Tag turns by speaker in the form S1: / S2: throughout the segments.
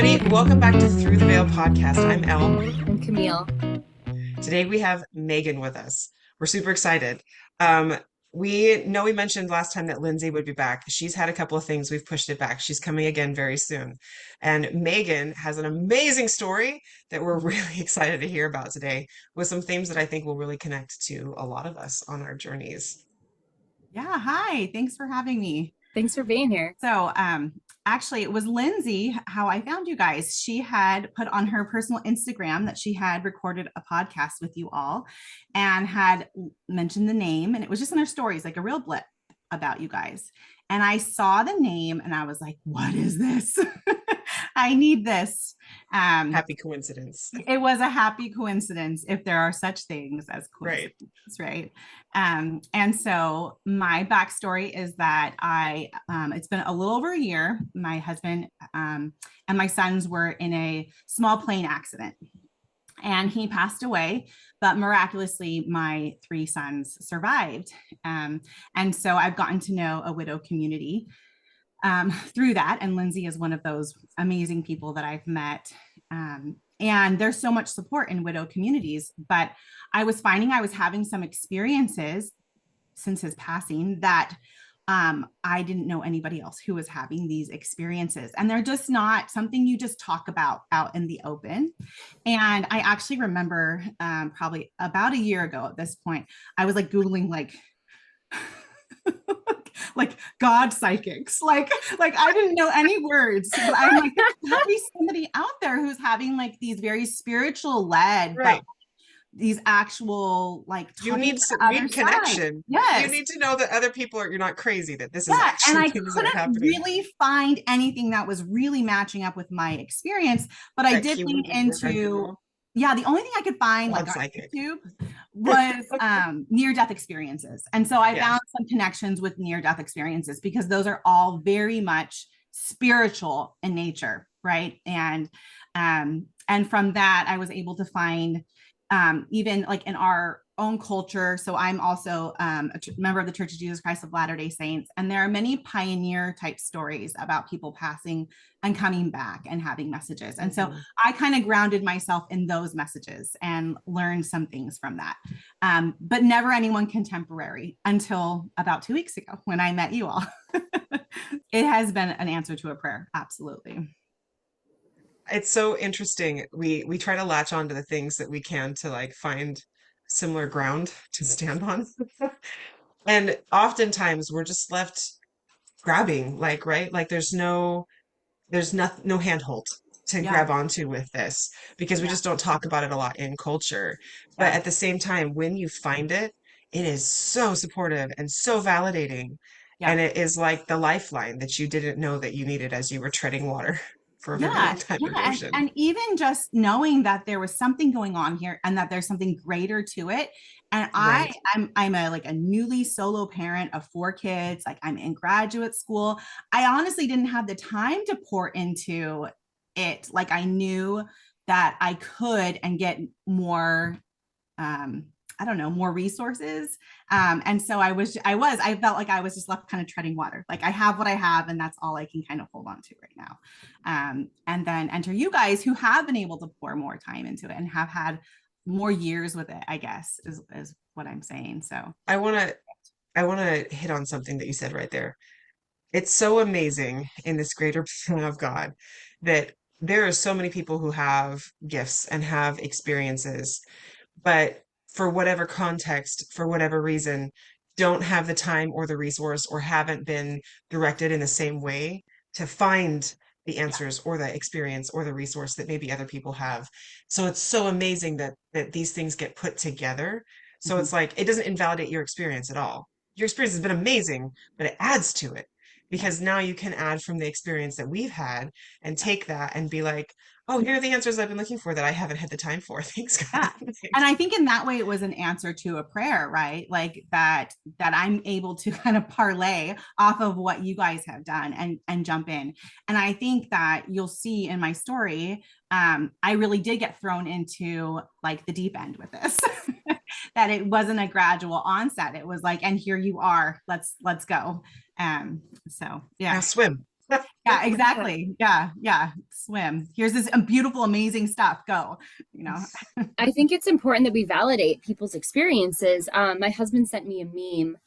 S1: everybody. Welcome back to Through the Veil podcast. I'm Elle.
S2: I'm Camille.
S1: Today we have Megan with us. We're super excited. Um, we know we mentioned last time that Lindsay would be back. She's had a couple of things. We've pushed it back. She's coming again very soon. And Megan has an amazing story that we're really excited to hear about today with some themes that I think will really connect to a lot of us on our journeys.
S3: Yeah, hi. Thanks for having me.
S2: Thanks for being here.
S3: So, actually, it was Lindsay how I found you guys. She had put on her personal Instagram that she had recorded a podcast with you all and had mentioned the name, and it was just in her stories, like a real blip about you guys. And I saw the name and I was like, what is this? I need this.
S1: Happy coincidence.
S3: It was a happy coincidence, if there are such things as
S1: Right.
S3: coincidences, right? And so my backstory is that it's been a little over a year. My husband and my sons were in a small plane accident, and he passed away, but miraculously, my three sons survived. And so I've gotten to know a widow community through that. And Lindsay is one of those amazing people that I've met. And there's so much support in widow communities, but I was finding I was having some experiences since his passing that I didn't know anybody else who was having these experiences. And they're just not something you just talk about out in the open. And I actually remember probably about a year ago at this point, I was like Googling like God psychics, like I didn't know any words, but I'm like, there's gotta be somebody out there who's having like these very spiritual led,
S1: Right.
S3: but these actual like
S1: You need some connection.
S3: Yes.
S1: You need to know that other people are, you're not crazy, that this is
S3: And
S1: actually
S3: I
S1: things that are
S3: couldn't
S1: happening.
S3: really find anything that was really matching up with my experience, but I did lean into, the only thing I could find like on YouTube was near-death experiences. And so I found some connections with near-death experiences because those are all very much spiritual in nature, right? And from that, I was able to find even like in our own culture. So I'm also a member of the Church of Jesus Christ of Latter-day Saints. And there are many pioneer type stories about people passing and coming back and having messages. And so I kind of grounded myself in those messages and learned some things from that. But never anyone contemporary until about 2 weeks ago when I met you all. It has been an answer to a prayer. Absolutely.
S1: It's so interesting. We try to latch on to the things that we can to like find similar ground to stand on. And oftentimes we're just left grabbing, like, right? Like there's no handhold to grab onto with this because we just don't talk about it a lot in culture. But at the same time, when you find it, it is so supportive and so validating. And it is like the lifeline that you didn't know that you needed as you were treading water for a very long time in the ocean.
S3: And even just knowing that there was something going on here and that there's something greater to it. And I'm a newly solo parent of 4 kids. Like I'm in graduate school. I honestly didn't have the time to pour into it. Like I knew that I could and get more more resources. And so I felt like I was just left kind of treading water. Like I have what I have, and that's all I can kind of hold on to right now. And then enter you guys who have been able to pour more time into it and have had years with it, I guess, is what I'm saying. So
S1: I want to hit on something that you said right there. It's so amazing in this greater plan of God that there are so many people who have gifts and have experiences, but for whatever context, for whatever reason, don't have the time or the resource or haven't been directed in the same way to find the answers or the experience or the resource that maybe other people have. So it's so amazing that these things get put together. So it's like it doesn't invalidate your experience at all. Your experience has been amazing, but it adds to it because now you can add from the experience that we've had and take that and be like, oh, here are the answers I've been looking for that I haven't had the time for. Thanks, God.
S3: And I think in that way, it was an answer to a prayer, right? Like that I'm able to kind of parlay off of what you guys have done and jump in. And I think that you'll see in my story, I really did get thrown into like the deep end with this, that it wasn't a gradual onset. It was like, and here you are, let's go. So yeah.
S1: Now swim.
S3: Yeah, exactly. Yeah. Swim. Here's this beautiful, amazing stuff. Go, you know.
S2: I think it's important that we validate people's experiences. My husband sent me a meme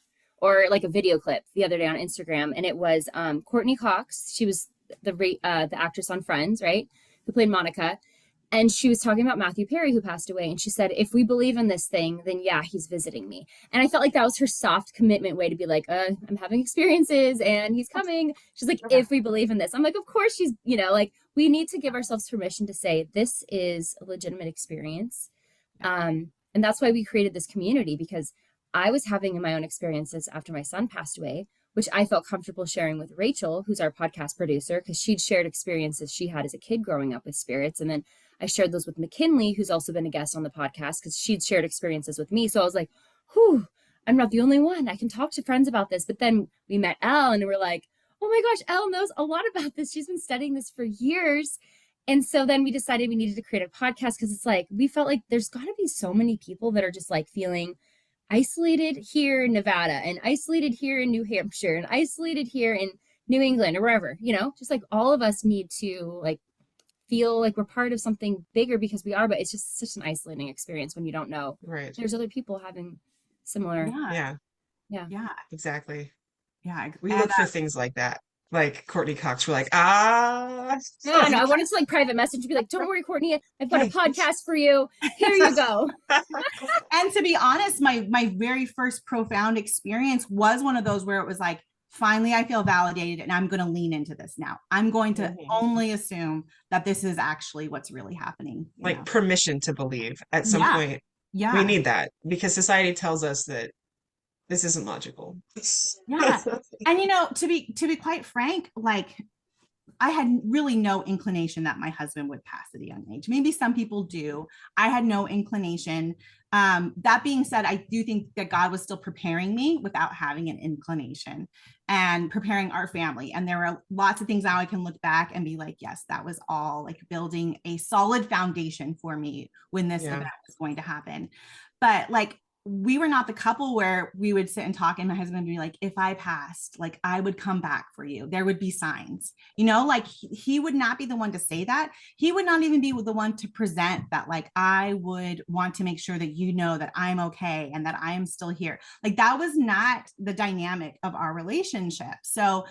S2: or like a video clip the other day on Instagram, and it was Courtney Cox. She was the actress on Friends, right? Who played Monica. And she was talking about Matthew Perry, who passed away. And she said, if we believe in this thing, then yeah, he's visiting me. And I felt like that was her soft commitment way to be like, I'm having experiences and he's coming. She's like, if we believe in this. I'm like, of course she's, like, we need to give ourselves permission to say, this is a legitimate experience. And that's why we created this community, because I was having my own experiences after my son passed away, which I felt comfortable sharing with Rachel, who's our podcast producer, because she'd shared experiences she had as a kid growing up with spirits. And then I shared those with McKinley, who's also been a guest on the podcast, because she'd shared experiences with me. So I was like, whew, I'm not the only one. I can talk to friends about this. But then we met Elle and we're like, oh my gosh, Elle knows a lot about this. She's been studying this for years. And so then we decided we needed to create a podcast, because it's like, we felt like there's got to be so many people that are just like feeling isolated here in Nevada and isolated here in New Hampshire and isolated here in New England or wherever, just like all of us need to like feel like we're part of something bigger, because we are, but it's just such an isolating experience when you don't know there's other people having similar.
S1: Yeah, exactly.
S3: Yeah,
S1: we look for things like that, like Courtney Cox. We're like,
S2: no, I wanted to like private message, be like, don't worry, Courtney, I've got a podcast for you, here you go.
S3: And to be honest, my very first profound experience was one of those where it was like, finally, I feel validated and I'm going to lean into this now. I'm going to only assume that this is actually what's really happening.
S1: Like permission to believe at some point. Yeah. We need that, because society tells us that this isn't logical.
S3: Yeah. And to be quite frank, like I had really no inclination that my husband would pass at a young age. Maybe some people do. I had no inclination. That being said, I do think that God was still preparing me without having an inclination, and preparing our family. And there are lots of things now I can look back and be like, yes, that was all like building a solid foundation for me when this event was going to happen. But like, we were not the couple where we would sit and talk and my husband would be like, if I passed, like I would come back for you. There would be signs, like he would not be the one to say that. He would not even be the one to present that, like, I would want to make sure that that I'm okay and that I am still here. Like that was not the dynamic of our relationship. So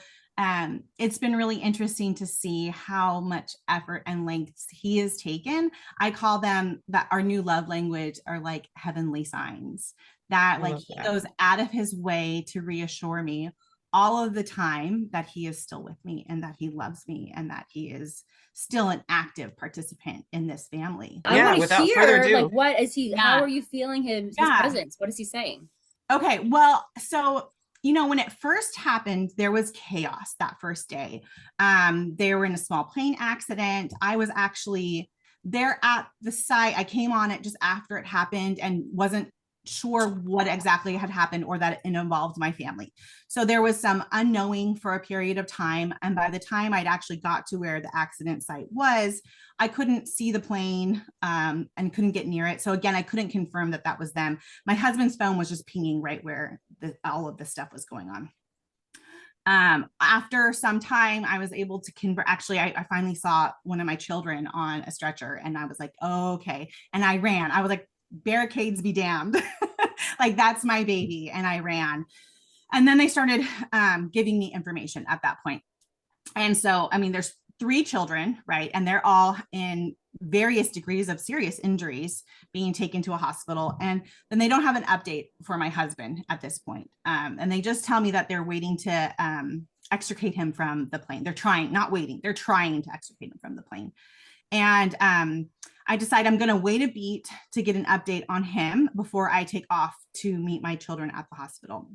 S3: it's been really interesting to see how much effort and lengths he has taken. I call them that our new love language are like heavenly signs, that like he goes out of his way to reassure me all of the time that he is still with me and that he loves me and that he is still an active participant in this family.
S2: I want to hear, like, what is he, how are you feeling his presence? What is he saying?
S3: Okay, well, so when it first happened, there was chaos that first day. They were in a small plane accident. I was actually there at the site. I came on it just after it happened and wasn't sure what exactly had happened or that it involved my family. So there was some unknowing for a period of time. And by the time I'd actually got to where the accident site was, I couldn't see the plane and couldn't get near it. So again, I couldn't confirm that that was them. My husband's phone was just pinging right where all of this stuff was going on. After some time, I was able to convert. Actually, I finally saw one of my children on a stretcher and I was like, oh, okay. And I ran. I was like, barricades be damned. Like that's my baby. And I ran. And then they started giving me information at that point. And so, I mean, there's 3 children, right? And they're all in various degrees of serious injuries being taken to a hospital. And then they don't have an update for my husband at this point. And they just tell me that they're waiting to extricate him from the plane. They're trying, not waiting, they're trying to extricate him from the plane. And I decide I'm going to wait a beat to get an update on him before I take off to meet my children at the hospital,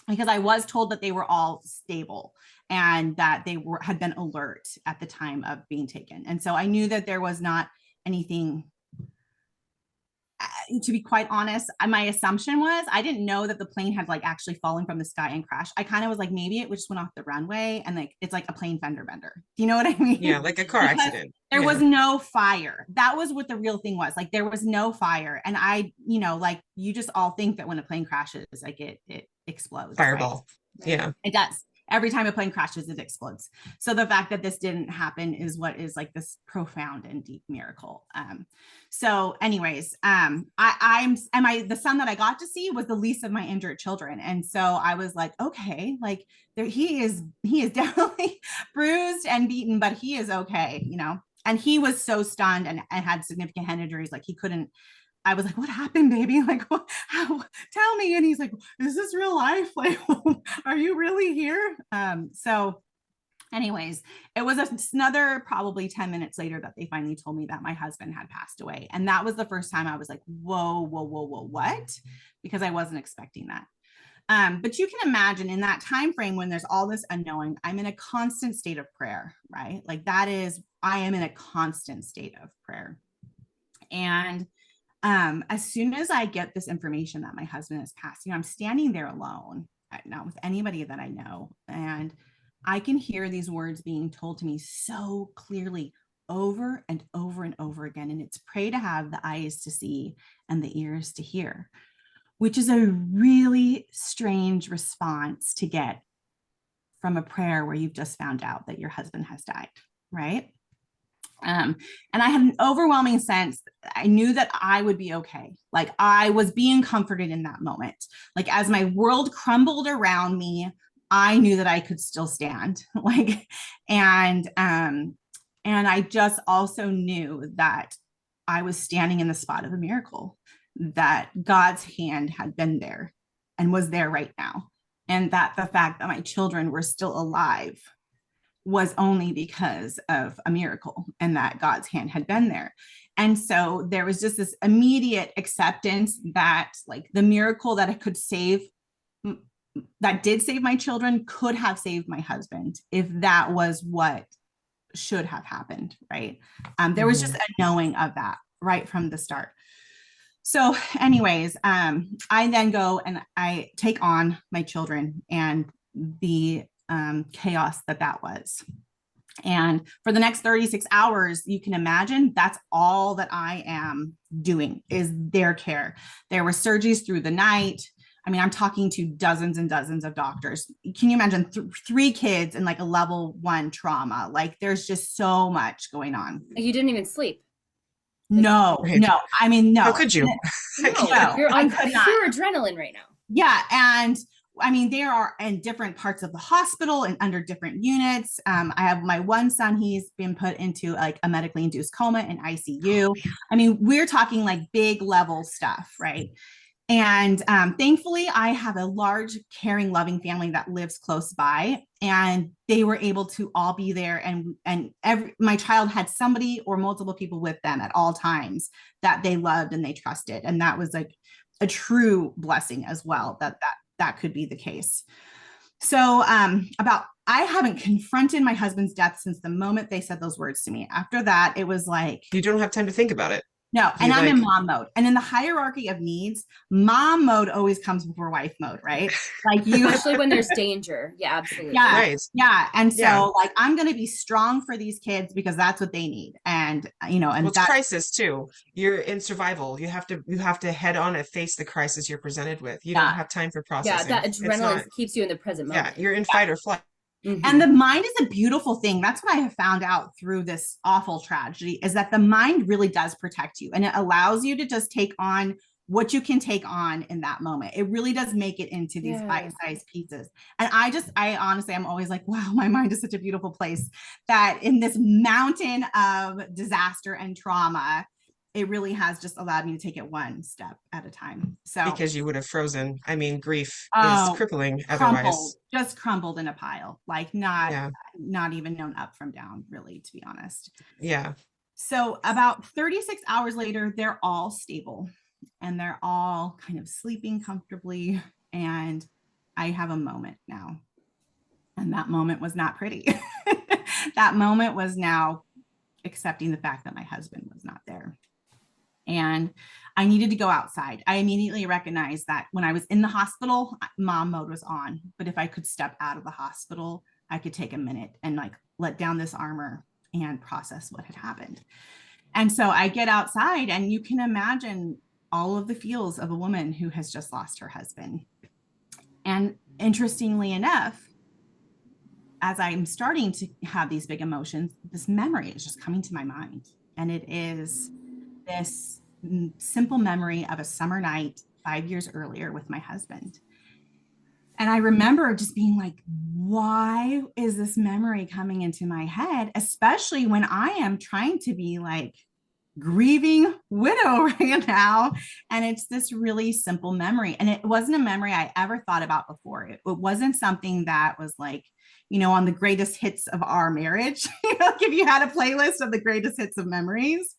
S3: because I was told that they were all stable and that they had been alert at the time of being taken. And so I knew that there was not anything. To be quite honest, my assumption was I didn't know that the plane had like actually fallen from the sky and crashed. I kind of was like, maybe it just went off the runway and like it's like a plane fender bender. Do you know what I mean?
S1: Yeah, like a car accident.
S3: There was no fire. That was what the real thing was. Like there was no fire. And I, like you just all think that when a plane crashes, like it explodes.
S1: Fireball. Right? Yeah.
S3: It does. every time a plane crashes, it explodes. So the fact that this didn't happen is what is like this profound and deep miracle. So anyways, the son that I got to see was the least of my injured children. And so I was like, okay, like he is definitely bruised and beaten, but he is okay, you know? And he was so stunned and had significant head injuries. Like he couldn't, I was like, what happened, baby? Like, tell me. And he's like, is this real life? Like, are you really here? So anyways, it was another probably 10 minutes later that they finally told me that my husband had passed away. And that was the first time I was like, whoa, what? Because I wasn't expecting that. But you can imagine in that time frame when there's all this unknowing, I'm in a constant state of prayer, right? Like I am in a constant state of prayer. And as soon as I get this information that my husband has passed, I'm standing there alone, not with anybody that I know. And I can hear these words being told to me so clearly over and over and over again. And it's pray to have the eyes to see and the ears to hear, which is a really strange response to get from a prayer where you've just found out that your husband has died, right? And I had an overwhelming sense. I knew that I would be okay. Like I was being comforted in that moment. Like as my world crumbled around me, I knew that I could still stand. And I just also knew that I was standing in the spot of a miracle, that God's hand had been there and was there right now. And that the fact that my children were still alive was only because of a miracle and that God's hand had been there. And so there was just this immediate acceptance that like the miracle that that did save my children could have saved my husband if that was what should have happened, right? There was just a knowing of that right from the start. So anyways, I then go and I take on my children and the chaos that was. And for the next 36 hours, you can imagine that's all that I am doing is their care. There were surgeries through the night. I mean, I'm talking to dozens and dozens of doctors. Can you imagine 3 kids and like a level 1 trauma? Like there's just so much going on.
S2: You didn't even sleep.
S3: No. I mean, no.
S1: How could you?
S2: No, you're on pure adrenaline right now.
S3: Yeah. And I mean, they are in different parts of the hospital and under different units. I have my one son, he's been put into like a medically induced coma in ICU. I mean, we're talking like big level stuff, right? And thankfully, I have a large, caring, loving family that lives close by, and they were able to all be there. And my child had somebody or multiple people with them at all times that they loved and they trusted, and that was like a true blessing as well. That could be the case. So I haven't confronted my husband's death since the moment they said those words to me. After that, it was like
S1: you don't have time to think about it.
S3: No, and I'm in mom mode. And in the hierarchy of needs, mom mode always comes before wife mode, right? Like you
S2: especially when there's danger. Yeah, absolutely.
S3: Yeah. Right. Yeah. And so like I'm gonna be strong for these kids because that's what they need. And and
S1: it's crisis too. You're in survival. You have to head on and face the crisis you're presented with. You don't have time for processing.
S2: Yeah, that adrenaline keeps you in the present moment.
S1: Yeah, you're in fight or flight.
S3: And the mind is a beautiful thing. That's what I have found out through this awful tragedy is that the mind really does protect you, and it allows you to just take on what you can take on in that moment. It really does make it into these bite-sized pieces. And I honestly, I'm always like, wow, my mind is such a beautiful place that in this mountain of disaster and trauma, it really has just allowed me to take it one step at a time. So
S1: because you would have frozen. I mean, grief is crippling otherwise.
S3: Just crumbled in a pile, like not even known up from down, really, to be honest.
S1: Yeah.
S3: So about 36 hours later, they're all stable and they're all kind of sleeping comfortably. And I have a moment now. And that moment was not pretty. That moment was now accepting the fact that my husband was not there. And I needed to go outside. I immediately recognized that when I was in the hospital, mom mode was on. But if I could step out of the hospital, I could take a minute and like let down this armor and process what had happened. And so I get outside, and you can imagine all of the feels of a woman who has just lost her husband. And interestingly enough, as I'm starting to have these big emotions, this memory is just coming to my mind. And it is this simple memory of a summer night 5 years earlier with my husband. And I remember just being like, why is this memory coming into my head, especially when I am trying to be like grieving widow right now. And it's this really simple memory. And it wasn't a memory I ever thought about before. It wasn't something that was like, on the greatest hits of our marriage. Like if you had a playlist of the greatest hits of memories,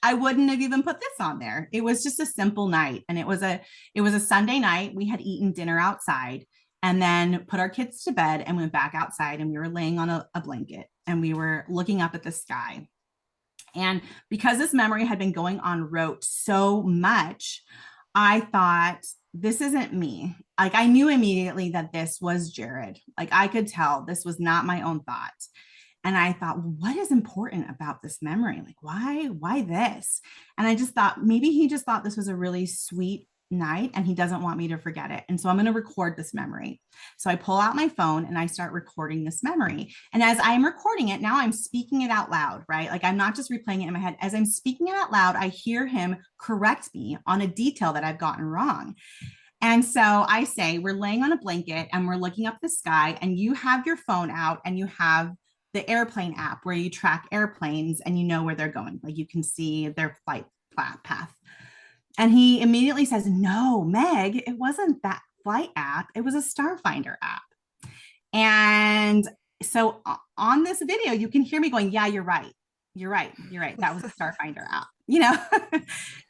S3: I wouldn't have even put this on there. It was just a simple night. And it was a Sunday night. We had eaten dinner outside and then put our kids to bed and went back outside, and we were laying on a blanket and we were looking up at the sky. And because this memory had been going on rote so much, I thought, this isn't me. Like I knew immediately that this was Jared. Like I could tell this was not my own thought. And I thought, well, what is important about this memory? Like, why this? And I just thought maybe he just thought this was a really sweet night and he doesn't want me to forget it. And so I'm going to record this memory. So I pull out my phone and I start recording this memory. And as I'm recording it, now I'm speaking it out loud, right? Like I'm not just replaying it in my head. As I'm speaking it out loud, I hear him correct me on a detail that I've gotten wrong. And so I say, we're laying on a blanket and we're looking up the sky, and you have your phone out and you have the airplane app where you track airplanes and you know where they're going. Like you can see their flight path. And he immediately says, no, Meg, it wasn't that flight app. It was a Starfinder app. And so on this video, you can hear me going, yeah, you're right. You're right. You're right. That was a Starfinder app,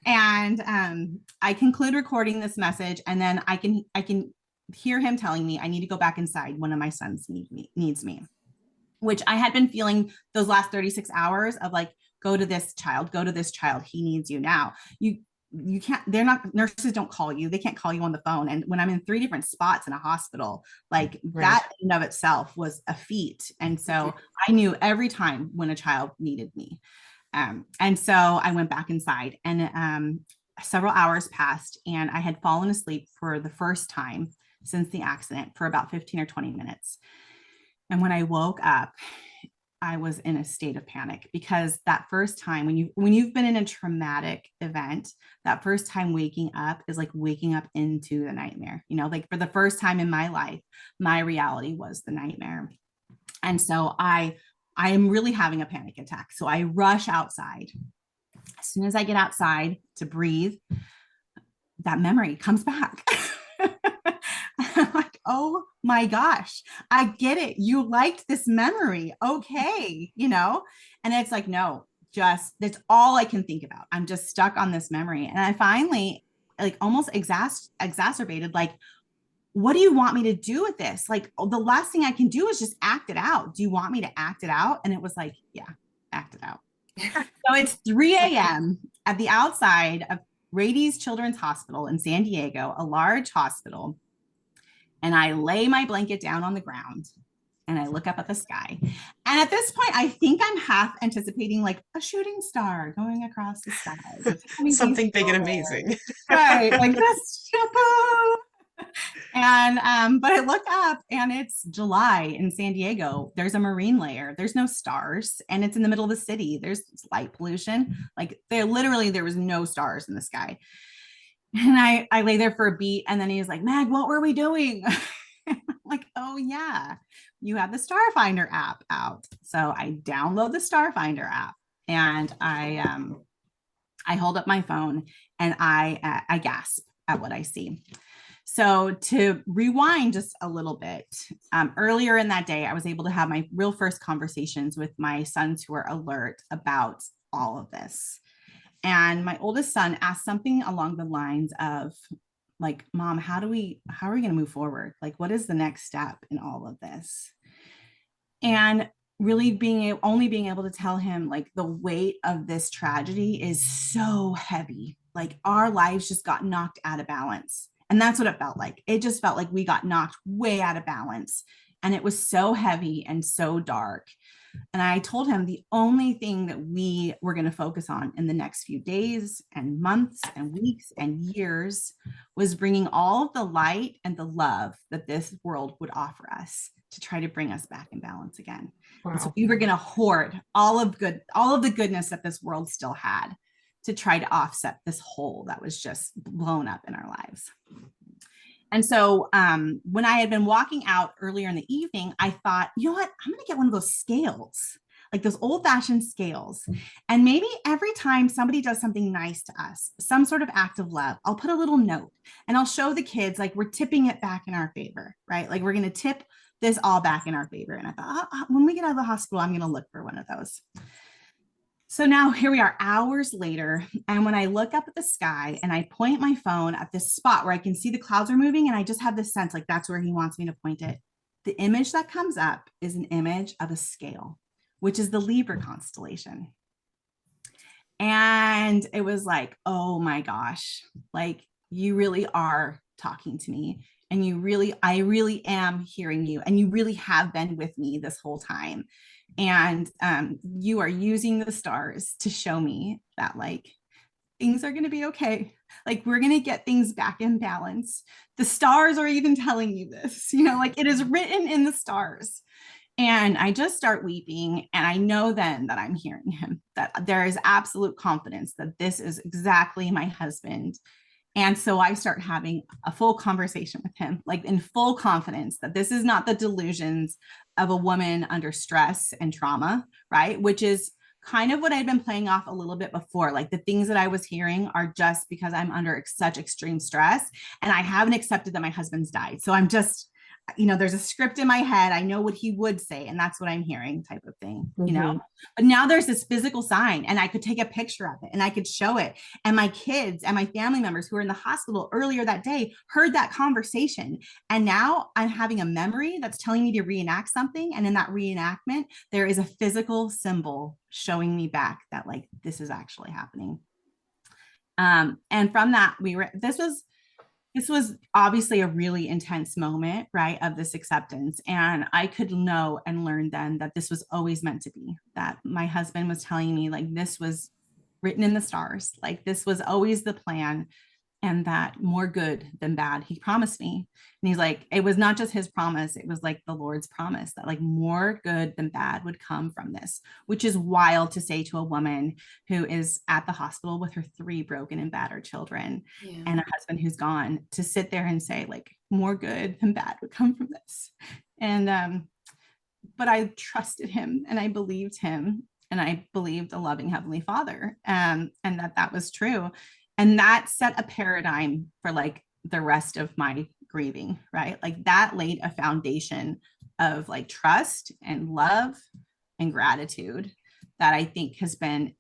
S3: and I conclude recording this message, and then I can hear him telling me I need to go back inside. One of my sons needs me, which I had been feeling those last 36 hours of like, go to this child, he needs you now. You can't, nurses don't call you. They can't call you on the phone. And when I'm in 3 different spots in a hospital, like right. That in of itself was a feat. And so I knew every time when a child needed me. And so I went back inside, and several hours passed, and I had fallen asleep for the first time since the accident for about 15 or 20 minutes. And when I woke up, I was in a state of panic, because that first time when you've been in a traumatic event, that first time waking up is like waking up into the nightmare. Like for the first time in my life, my reality was the nightmare. And so I am really having a panic attack. So I rush outside. As soon as I get outside to breathe, that memory comes back. I'm like, oh my gosh, I get it. You liked this memory. Okay. And it's like, no, that's all I can think about. I'm just stuck on this memory. And I finally like almost exacerbated, like, what do you want me to do with this? Like, the last thing I can do is just act it out. Do you want me to act it out? And it was like, yeah, act it out. So it's 3 a.m. at the outside of Rady's Children's Hospital in San Diego, a large hospital. And I lay my blanket down on the ground and I look up at the sky. And at this point, I think I'm half anticipating like a shooting star going across the sky.
S1: Something big and amazing.
S3: Right. Like this. And but I look up and it's July in San Diego. There's a marine layer. There's no stars, and it's in the middle of the city. There's light pollution. Like there was no stars in the sky. And I lay there for a beat, and then he was like, Mag, what were we doing? I'm like, oh yeah, you have the Starfinder app out. So I download the Starfinder app, and I hold up my phone and I gasp at what I see. So to rewind just a little bit, earlier in that day, I was able to have my real first conversations with my sons who are alert about all of this. And my oldest son asked something along the lines of like, Mom, how are we going to move forward? Like, what is the next step in all of this? And really only being able to tell him like the weight of this tragedy is so heavy. Like our lives just got knocked out of balance. And that's what it felt like. It just felt like we got knocked way out of balance. And it was so heavy and so dark. And I told him the only thing that we were going to focus on in the next few days and months and weeks and years was bringing all of the light and the love that this world would offer us to try to bring us back in balance again.
S1: Wow.
S3: And so we were going to hoard all of the goodness that this world still had to try to offset this hole that was just blown up in our lives. And so when I had been walking out earlier in the evening, I thought, you know what, I'm going to get one of those scales, like those old fashioned scales. And maybe every time somebody does something nice to us, some sort of act of love, I'll put a little note and I'll show the kids, like, we're tipping it back in our favor, right? Like, we're going to tip this all back in our favor. And I thought, when we get out of the hospital, I'm going to look for one of those. So now here we are hours later. And when I look up at the sky and I point my phone at this spot where I can see the clouds are moving, and I just have this sense like that's where he wants me to point it, the image that comes up is an image of a scale, which is the Libra constellation. And it was like, oh my gosh, like, you really are talking to me. And I really am hearing you. And you really have been with me this whole time. And you are using the stars to show me that, like, things are going to be okay. Like, we're going to get things back in balance. The stars are even telling you this, like, it is written in the stars. And I just start weeping. And I know then that I'm hearing him, that there is absolute confidence that this is exactly my husband. And so I start having a full conversation with him, like, in full confidence that this is not the delusions of a woman under stress and trauma, right? Which is kind of what I'd been playing off a little bit before. Like, the things that I was hearing are just because I'm under such extreme stress and I haven't accepted that my husband's died. So I'm just, there's a script in my head. I know what he would say, and that's what I'm hearing, type of thing, but now there's this physical sign, and I could take a picture of it and I could show it. And my kids and my family members who were in the hospital earlier that day heard that conversation. And now I'm having a memory that's telling me to reenact something. And in that reenactment, there is a physical symbol showing me back that, like, this is actually happening. And from that, this was obviously a really intense moment, right, of this acceptance. And I could know and learn then that this was always meant to be, that my husband was telling me, like, this was written in the stars, like, this was always the plan, and that more good than bad, he promised me. And he's like, it was not just his promise, it was like the Lord's promise that, like, more good than bad would come from this, which is wild to say to a woman who is at the hospital with her 3 broken and battered children, and a husband who's gone, to sit there and say, like, more good than bad would come from this. And but I trusted him, and I believed him, and I believed a loving Heavenly Father, and that was true. And that set a paradigm for, like, the rest of my grieving, right? Like, that laid a foundation of, like, trust and love and gratitude that I think has been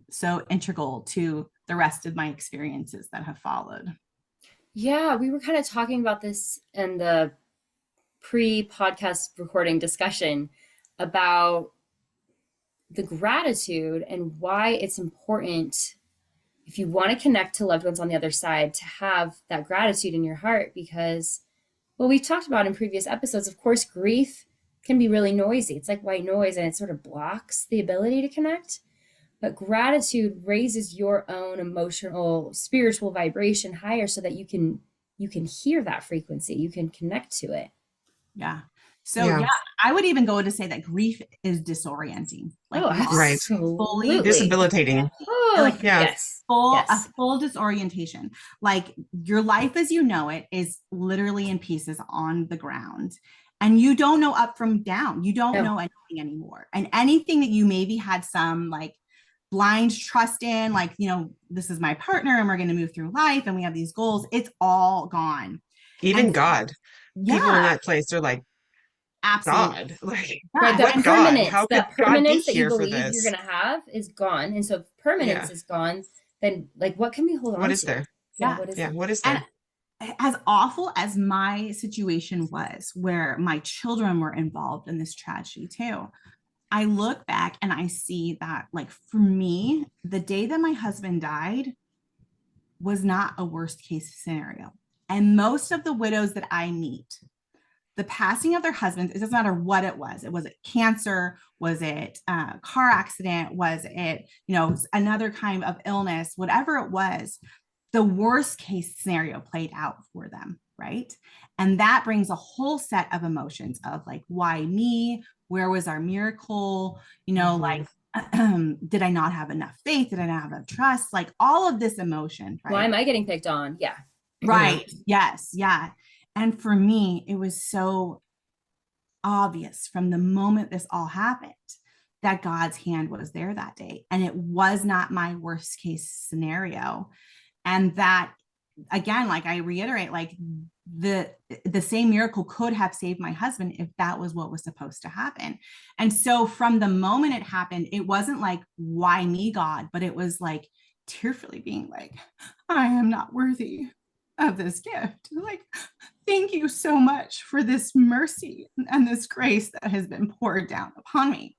S3: so integral to the rest of my experiences that have followed.
S2: Yeah, we were kind of talking about this in the pre-podcast recording discussion about the gratitude and why it's important, if you want to connect to loved ones on the other side, to have that gratitude in your heart. Because, well, we've talked about in previous episodes, of course, grief can be really noisy. It's like white noise, and it sort of blocks the ability to connect. But gratitude raises your own emotional, spiritual vibration higher, so that you can hear that frequency, you can connect to it.
S3: Yeah. So yeah, I would even go to say that grief is disorienting. Like,
S1: right, fully debilitating.
S2: Like, yes,
S3: a full disorientation. Like, your life as you know it is literally in pieces on the ground, and you don't know up from down. You don't know anything anymore. And anything that you maybe had some, like, blind trust in, like, this is my partner and we're going to move through life and we have these goals, it's all gone.
S1: Even God, people in that place are like,
S3: absolutely.
S1: God, like,
S2: the permanence,
S1: how could
S2: permanence
S1: God be
S2: that you
S1: here for
S2: believe
S1: this?
S2: you're going to have is gone. And so if permanence is gone, then, like, what can we hold on to?
S1: What is there? What is there?
S3: And as awful as my situation was, where my children were involved in this tragedy too, I look back and I see that, like, for me, the day that my husband died was not a worst case scenario. And most of the widows that I meet, the passing of their husbands, it doesn't matter what it was. Was it cancer? Was it a car accident? Was it, another kind of illness? Whatever it was, the worst case scenario played out for them. right? And that brings a whole set of emotions of like, why me? Where was our miracle? Like, did I not have enough faith? Did I not have enough trust? Like all of this emotion, right?
S2: Why am I getting picked on? Yeah.
S3: Right. Yes. Yeah. And for me, it was so obvious from the moment this all happened that God's hand was there that day. And it was not my worst case scenario. And that, again, like I reiterate, like the same miracle could have saved my husband if that was what was supposed to happen. And so from the moment it happened, it wasn't like, why me, God? But it was like tearfully being like, I am not worthy of this gift. Like, thank you so much for this mercy and this grace that has been poured down upon me.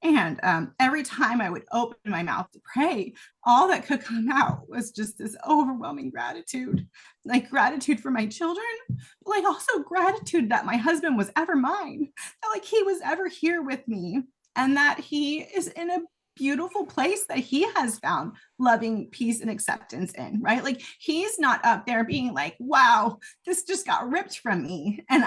S3: And every time I would open my mouth to pray, all that could come out was just this overwhelming gratitude, like gratitude for my children, but like also gratitude that my husband was ever mine, that like he was ever here with me, and that he is in a beautiful place that he has found loving peace and acceptance in, right? Like he's not up there being like, wow, this just got ripped from me and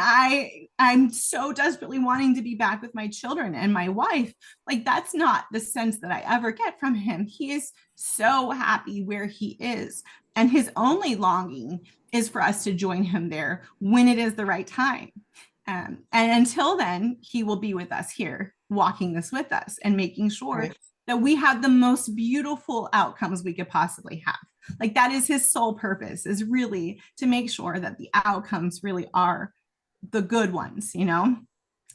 S3: I'm so desperately wanting to be back with my children and my wife. Like that's not the sense that I ever get from him. He is so happy where he is, and his only longing is for us to join him there when it is the right time. And until then, he will be with us here, walking this with us and making sure that we have the most beautiful outcomes we could possibly have. Like that is his sole purpose, is really to make sure that the outcomes really are the good ones,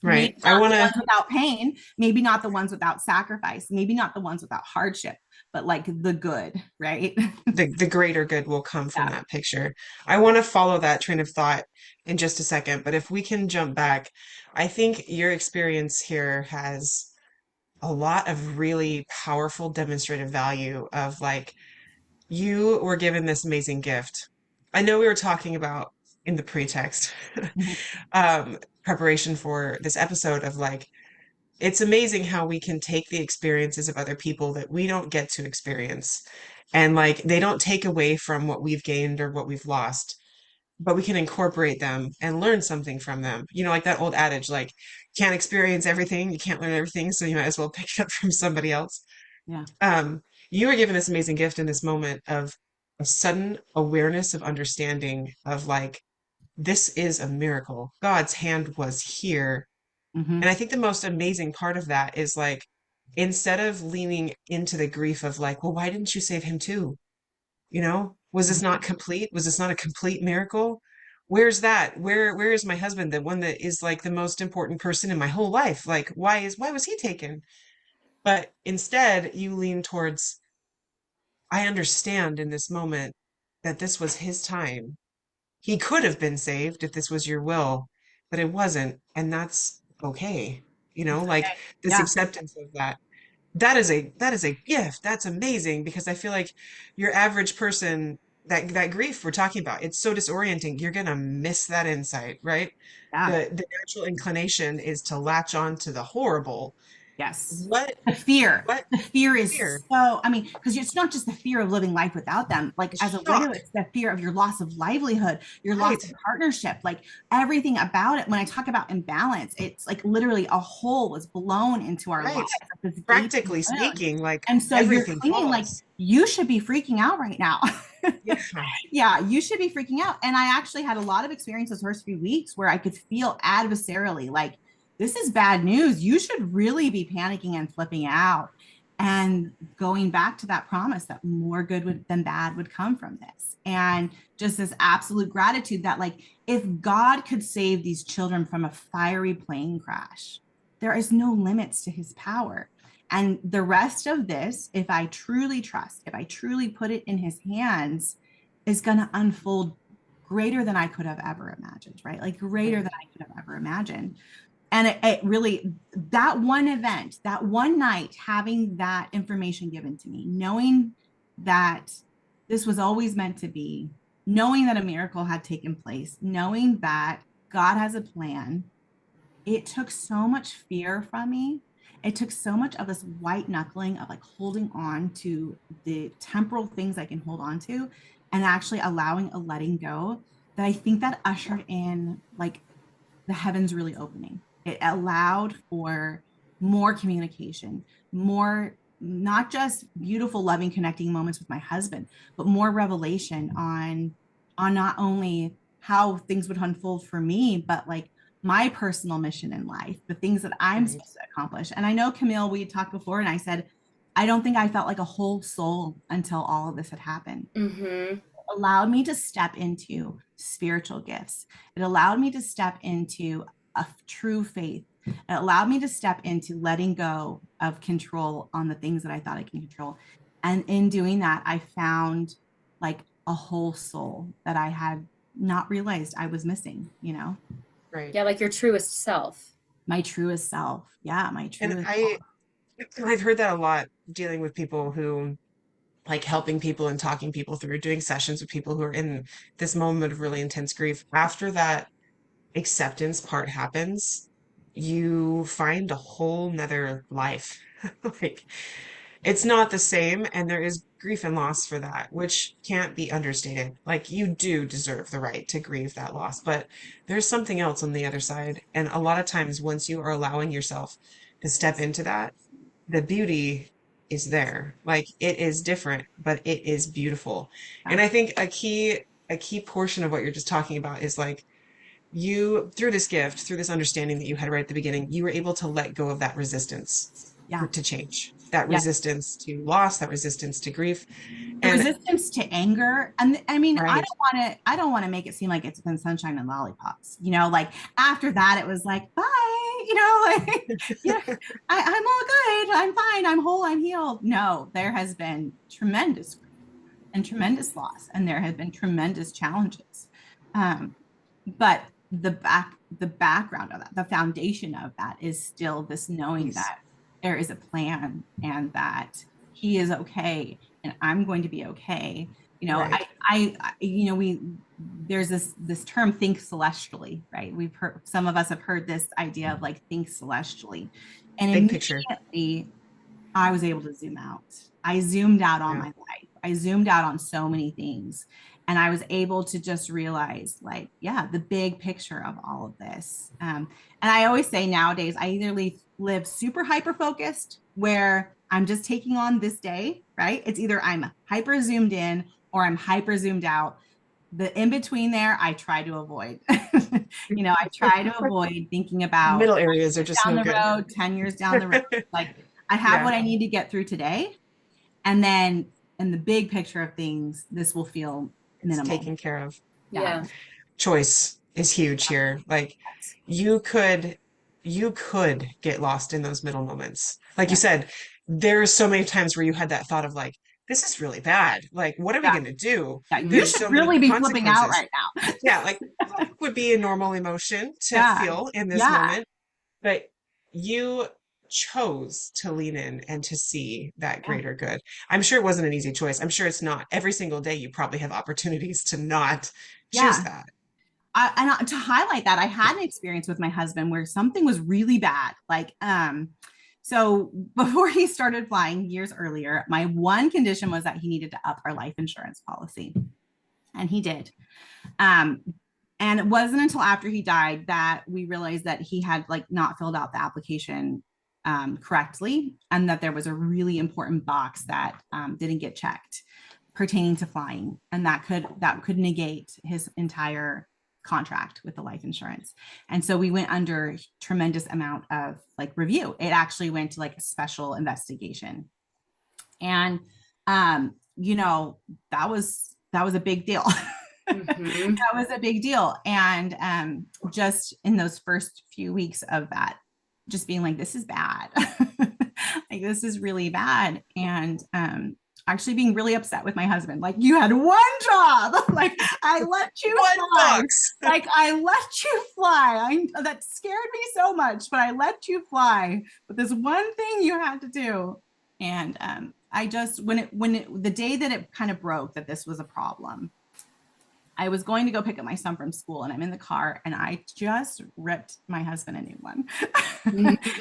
S1: Right.
S3: Maybe not the ones without pain, maybe not the ones without sacrifice, maybe not the ones without hardship, but like the good, right?
S1: The greater good will come from that picture. I want to follow that train of thought in just a second, but if we can jump back, I think your experience here has a lot of really powerful demonstrative value of like you were given this amazing gift. I know we were talking about in the pretext preparation for this episode of like it's amazing how we can take the experiences of other people that we don't get to experience and like they don't take away from what we've gained or what we've lost, but we can incorporate them and learn something from them. Like that old adage, like, can't experience everything, you can't learn everything, so you might as well pick it up from somebody else.
S3: Yeah.
S1: You were given this amazing gift in this moment of a sudden awareness of understanding of like, this is a miracle. God's hand was here. And I think the most amazing part of that is like, instead of leaning into the grief of like, well, why didn't you save him too? Was this not complete? Was this not a complete miracle? Where's that? Where is my husband, the one that is like the most important person in my whole life? Like, why was he taken? But instead, you lean towards, I understand in this moment that this was his time. He could have been saved if this was your will, but it wasn't, and that's okay. Like this acceptance of that. That is a gift. That's amazing because I feel like your average person, that grief we're talking about, it's so disorienting. You're gonna miss that insight, right?
S3: Yeah.
S1: The natural inclination is to latch on to the horrible.
S3: Yes.
S1: What
S3: The fear.
S1: what
S3: The fear is
S1: fear?
S3: so, I mean, because it's not just the fear of living life without them. Like as a widow,
S1: Shock.
S3: it's the fear of your loss of livelihood, your loss
S1: Right.
S3: of partnership, like everything about it. When I talk about imbalance, it's like literally a hole was blown into our
S1: Right.
S3: lives. Like this
S1: Practically speaking, like
S3: and so you're
S1: everything
S3: cleaning, like
S1: falls.
S3: you should be freaking out right now.
S1: Yeah.
S3: Yeah, you should be freaking out. And I actually had a lot of experiences the first few weeks where I could feel adversarially like, this is bad news. You should really be panicking and flipping out. And going back to that promise that more good than bad would come from this. And just this absolute gratitude that, like, if God could save these children from a fiery plane crash, there is no limits to his power. And the rest of this, if I truly trust, if I truly put it in his hands, is going to unfold greater than I could have ever imagined, right? Like greater than I could have ever imagined. And it really, that one event, that one night, having that information given to me, knowing that this was always meant to be, knowing that a miracle had taken place, knowing that God has a plan, it took so much fear from me. It took so much of this white knuckling of like holding on to the temporal things I can hold on to and actually allowing a letting go that I think that ushered in like the heavens really opening. It allowed for more communication, more not just beautiful, loving, connecting moments with my husband, but more revelation on not only how things would unfold for me, but like my personal mission in life, the things that I'm supposed to accomplish. And I know, Camille, we talked before, and I said, I don't think I felt like a whole soul until all of this had happened.
S2: Mm-hmm.
S3: Allowed me to step into spiritual gifts. It allowed me to step into a true faith. It allowed me to step into letting go of control on the things that I thought I can control. And in doing that, I found like a whole soul that I had not realized I was missing, you know?
S2: Right. Yeah, like your truest self.
S3: My truest self. Yeah, my truest self.
S1: I've heard that a lot dealing with people who like helping people and talking people through doing sessions with people who are in this moment of really intense grief. After that acceptance part happens, you find a whole nother life. Like it's not the same, and there is grief and loss for that, which can't be understated. Like you do deserve the right to grieve that loss, but there's something else on the other side. And a lot of times, once you are allowing yourself to step into that, the beauty is there. Like it is different, but it is beautiful. And I think a key portion of what you're just talking about is like you through this gift, through this understanding that you had right at the beginning, you were able to let go of that resistance to change, that resistance to loss, that resistance to grief,
S3: the
S1: and
S3: resistance to anger. And I mean, right. I don't want to make it seem like it's been sunshine and lollipops, you know, like after that, it was like, bye, you know, like, yeah, I'm all good. I'm fine. I'm whole. I'm healed. No, there has been tremendous grief and tremendous loss, and there have been tremendous challenges. But the background of that, the foundation of that is still this knowing that there is a plan and that he is okay and I'm going to be okay. You know, right. There's this term, think celestially, right? We've heard, some of us have heard this idea of like think celestially, and
S1: big picture.
S3: I was able to zoom out. I zoomed out on my life. I zoomed out on so many things. And I was able to just realize like, yeah, the big picture of all of this. And I always say nowadays, I either live super hyper focused where I'm just taking on this day, right? It's either I'm hyper zoomed in or I'm hyper zoomed out. The in between there, I try to avoid. You know, I try to avoid thinking about
S1: middle areas are just
S3: down
S1: no
S3: the
S1: good.
S3: road, 10 years down the road. Like I have what I need to get through today. And then in the big picture of things, this will feel minimal.
S1: Taken care of.
S2: Yeah.
S1: Choice is huge here. Like you could get lost in those middle moments. Like you said, there's so many times where you had that thought of like, this is really bad. Like, what are we going to do?
S3: Yeah, you should really be flipping out right now.
S1: Yeah, like would be a normal emotion to feel in this moment. But you chose to lean in and to see that greater good. I'm sure it wasn't an easy choice. I'm sure it's not. Every single day you probably have opportunities to not choose that.
S3: And to highlight that, I had an experience with my husband where something was really bad. Like, so before he started flying years earlier, my one condition was that he needed to up our life insurance policy. And he did. And it wasn't until after he died that we realized that he had like not filled out the application correctly, and that there was a really important box that didn't get checked pertaining to flying, and that could negate his entire contract with the life insurance. And so we went under tremendous amount of like review. It actually went to like a special investigation, and you know, that was a big deal. Mm-hmm. That was a big deal. And just in those first few weeks of that, just being like, this is bad. Like, this is really bad. And actually being really upset with my husband. Like, you had one job. Like, I let you fly. Like, I let you fly. That scared me so much, but I let you fly. But this one thing you had to do. And I just, the day that it kind of broke that this was a problem, I was going to go pick up my son from school, and I'm in the car, and I just ripped my husband a new one.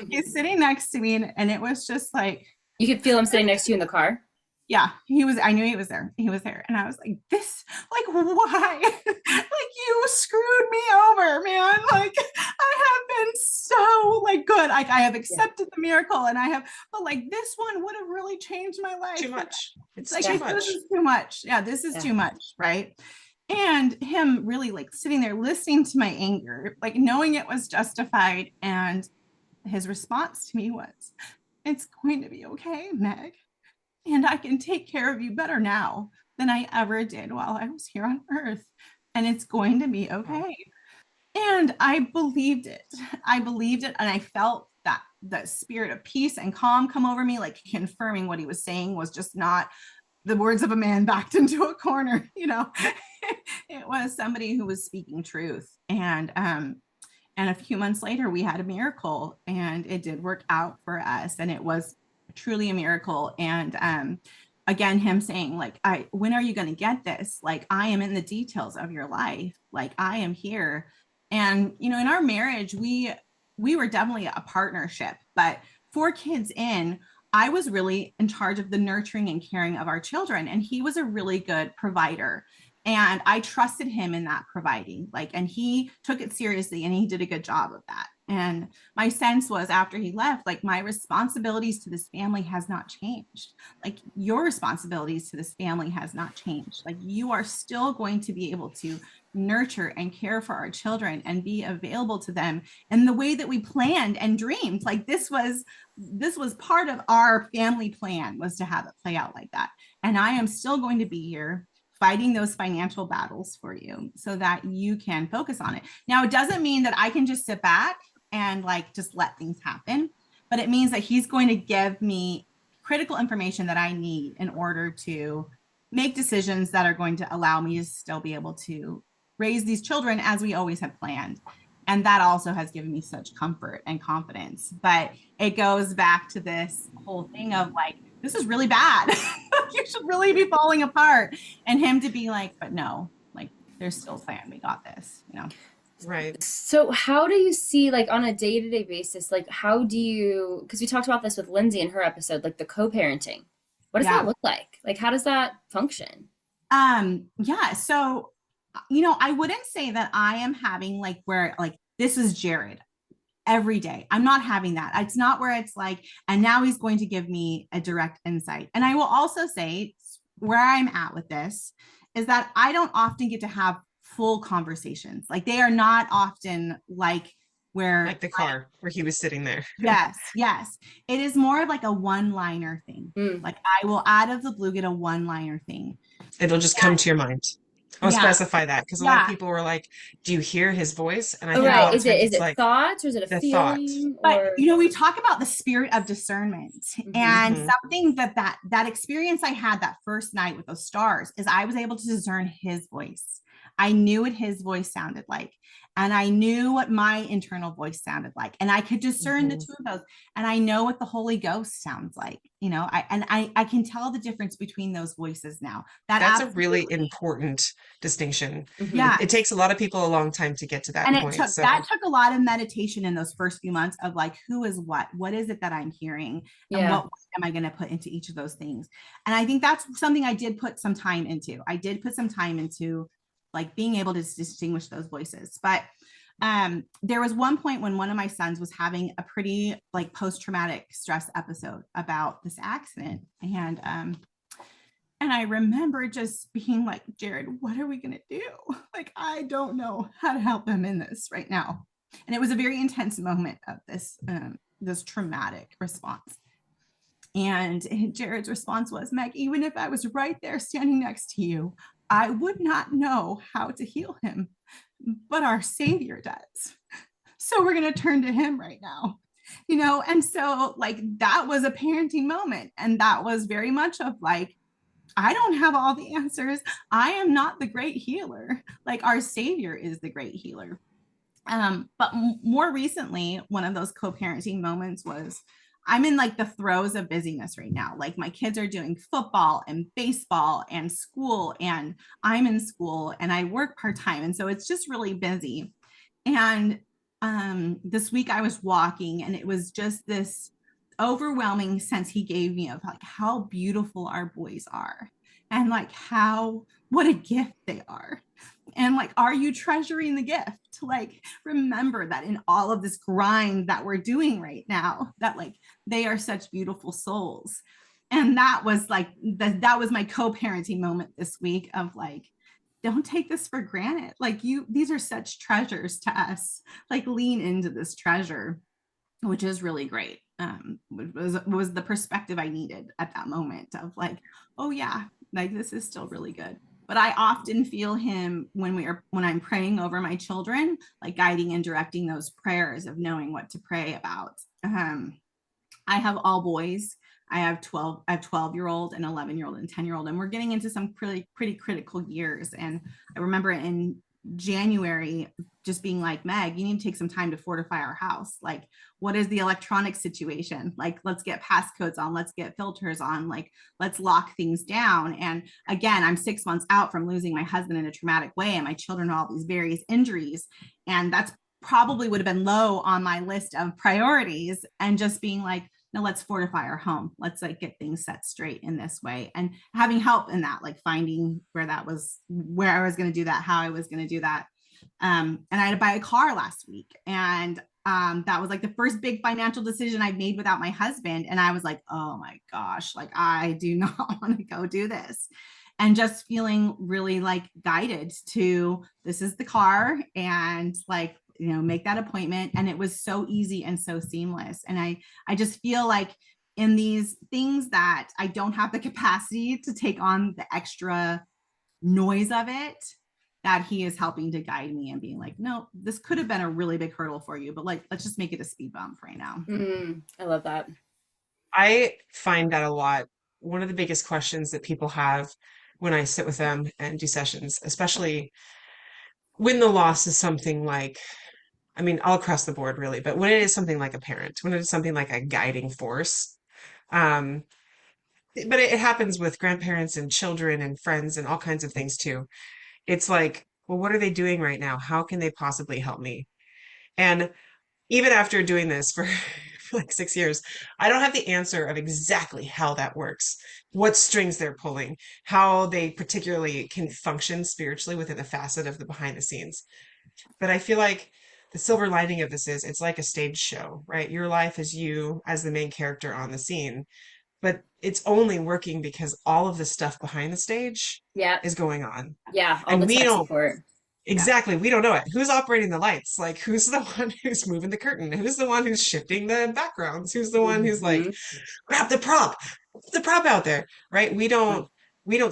S3: He's sitting next to me, and it was just like,
S2: you could feel him sitting next to you in the car.
S3: Yeah, he was. I knew he was there. He was there. And I was like, this, like, why? Like, you screwed me over, man. Like, I have been so, like, good. Like, I have accepted the miracle and I have, but like, this one would have really changed my life.
S1: Too much. It's
S3: like,
S1: too much.
S3: This is too much. Yeah, this is too much. Right. And him really like sitting there listening to my anger, like knowing it was justified. And his response to me was, it's going to be okay, Meg. And I can take care of you better now than I ever did while I was here on earth. And it's going to be okay. And I believed it. I believed it. And I felt that spirit of peace and calm come over me, like confirming what he was saying was just not the words of a man backed into a corner, you know. It was somebody who was speaking truth. And a few months later, we had a miracle and it did work out for us. And it was truly a miracle. And again, him saying, like, when are you going to get this? Like, I am in the details of your life. Like, I am here. And, you know, in our marriage, we were definitely a partnership, but 4 kids in, I was really in charge of the nurturing and caring of our children. And he was a really good provider. And I trusted him in that providing, like, and he took it seriously and he did a good job of that. And my sense was after he left, like, my responsibilities to this family has not changed. Like, your responsibilities to this family has not changed. Like, you are still going to be able to nurture and care for our children and be available to them in the way that we planned and dreamed. Like, this was part of our family plan, was to have it play out like that. And I am still going to be here fighting those financial battles for you so that you can focus on it. Now, it doesn't mean that I can just sit back and like just let things happen, but it means that he's going to give me critical information that I need in order to make decisions that are going to allow me to still be able to raise these children as we always had planned. And that also has given me such comfort and confidence. But it goes back to this whole thing of like, this is really bad. You should really be falling apart. And him to be like, but no, like, there's still a plan. We got this, you know?
S1: Right.
S2: So how do you see, like, on a day-to-day basis, like, how do you, because we talked about this with Lindsay in her episode, like the co-parenting, what does that look like? Like, how does that function?
S3: Yeah. So, you know, I wouldn't say that I am having like where like, this is Jared every day. I'm not having that. It's not where it's like, and now he's going to give me a direct insight. And I will also say where I'm at with this is that I don't often get to have full conversations. Like, they are not often like where,
S1: like the car where he was sitting there.
S3: Yes. It is more of like a one-liner thing. Like, I will out of the blue get a one-liner thing.
S1: It'll just come to your mind. I'll specify that because a lot of people were like, do you hear his voice? And I think
S2: right. Is it
S1: like
S2: thoughts or is it a feeling?
S3: But you know, we talk about the spirit of discernment, and something that experience I had that first night with those stars is I was able to discern his voice. I knew what his voice sounded like, and I knew what my internal voice sounded like, and I could discern the two of those. And I know what the Holy Ghost sounds like, you know. I can tell the difference between those voices now. That's a
S1: really important distinction.
S3: Yeah,
S1: it takes a lot of people a long time to get to that point.
S3: That took a lot of meditation in those first few months of like, who is what is it that I'm hearing, and what am I going to put into each of those things. And I think that's something I did put some time into. I did put some time into like being able to distinguish those voices. But there was one point when one of my sons was having a pretty like post-traumatic stress episode about this accident. And I remember just being like, Jared, what are we going to do? Like, I don't know how to help him in this right now. And it was a very intense moment of this traumatic response. And Jared's response was, Meg, even if I was right there standing next to you, I would not know how to heal him, but our Savior does. So we're going to turn to him right now, you know? And so like, that was a parenting moment. And that was very much of like, I don't have all the answers. I am not the great healer. Like, our Savior is the great healer. But more recently, one of those co-parenting moments was, I'm in like the throes of busyness right now. Like, my kids are doing football and baseball and school, and I'm in school and I work part-time. And so it's just really busy. And this week I was walking, and it was just this overwhelming sense he gave me of like how beautiful our boys are, and like what a gift they are. And like, are you treasuring the gift? Like, remember that in all of this grind that we're doing right now, that like they are such beautiful souls. And that was like, that was my co-parenting moment this week of like, don't take this for granted. Like these are such treasures to us. Like lean into this treasure, which is really great. Was the perspective I needed at that moment of like, oh yeah, like this is still really good. But I often feel him when I'm praying over my children, like guiding and directing those prayers of knowing what to pray about. I have all boys. I have 12-year-old, an 11-year-old, and 10-year-old, and we're getting into some pretty critical years. And I remember in January just being like, Meg, you need to take some time to fortify our house. Like, what is the electronic situation? Like, let's get passcodes on, let's get filters on, like, let's lock things down. And again, I'm 6 months out from losing my husband in a traumatic way, and my children have all these various injuries. And that's probably would have been low on my list of priorities, and just being like, no, let's fortify our home. Let's like get things set straight in this way, and having help in that, like finding where I was going to do that, how I was going to do that. And I had to buy a car last week. And that was like the first big financial decision I made without my husband. And I was like, oh my gosh, like I do not want to go do this. And just feeling really like guided to, this is the car, and like, make that appointment. And it was so easy and so seamless. And I just feel like in these things that I don't have the capacity to take on the extra noise of it, that he is helping to guide me and being like, no, this could have been a really big hurdle for you, but like, let's just make it a speed bump right now.
S2: I love that.
S1: I find that a lot. One of the biggest questions that people have when I sit with them and do sessions, especially when the loss is something like, I mean, all across the board really, but when it is something like a parent, when it is something like a guiding force, um, but it happens with grandparents and children and friends and all kinds of things too. It's like, well, what are they doing right now? How can they possibly help me? And even after doing this for, for like 6 years, I don't have the answer of exactly how that works, what strings they're pulling, how they particularly can function spiritually within the facet of the behind the scenes. But I feel like the silver lining of this is it's like a stage show, right? Your life is you as the main character on the scene, but it's only working because all of the stuff behind the stage is going on.
S2: Yeah, all
S1: And
S2: the
S1: we
S2: tech
S1: don't
S2: support.
S1: exactly, we don't know it. Who's operating the lights? Like, who's the one who's moving the curtain? Who's the one who's shifting the backgrounds? Who's the one who's like, grab the prop out there, right? We don't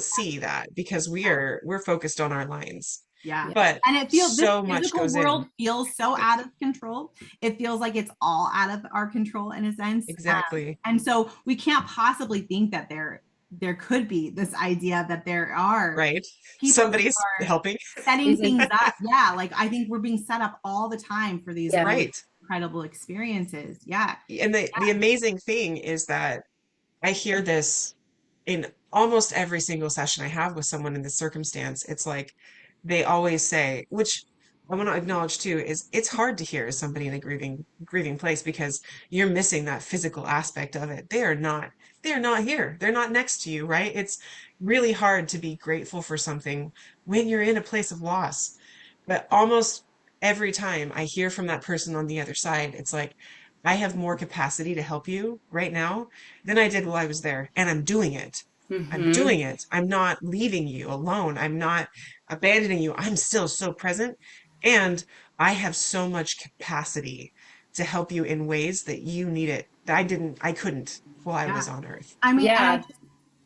S1: see that because we're focused on our lines.
S3: Yeah.
S1: But
S3: And it feels, this
S1: so much
S3: physical
S1: goes
S3: world
S1: in.
S3: feels so out of control. It feels like it's all out of our control in a sense.
S1: Exactly.
S3: And so we can't possibly think that there could be this idea that there are
S1: Right.
S3: people
S1: Somebody's
S3: who are
S1: helping.
S3: setting things up. Yeah. Like I think we're being set up all the time for these really
S1: Right.
S3: incredible experiences. Yeah.
S1: And the amazing thing is that I hear this in almost every single session I have with someone in this circumstance. It's like they always say, which I want to acknowledge too, is it's hard to hear as somebody in a grieving place because you're missing that physical aspect of it. They're not here. They're not next to you, right? It's really hard to be grateful for something when you're in a place of loss. But almost every time I hear from that person on the other side, it's like, I have more capacity to help you right now than I did while I was there. And I'm doing it. I'm doing it. I'm not leaving you alone. I'm not abandoning you. I'm still so present. And I have so much capacity to help you in ways that you need it. That I couldn't while I was on Earth.
S3: I mean, and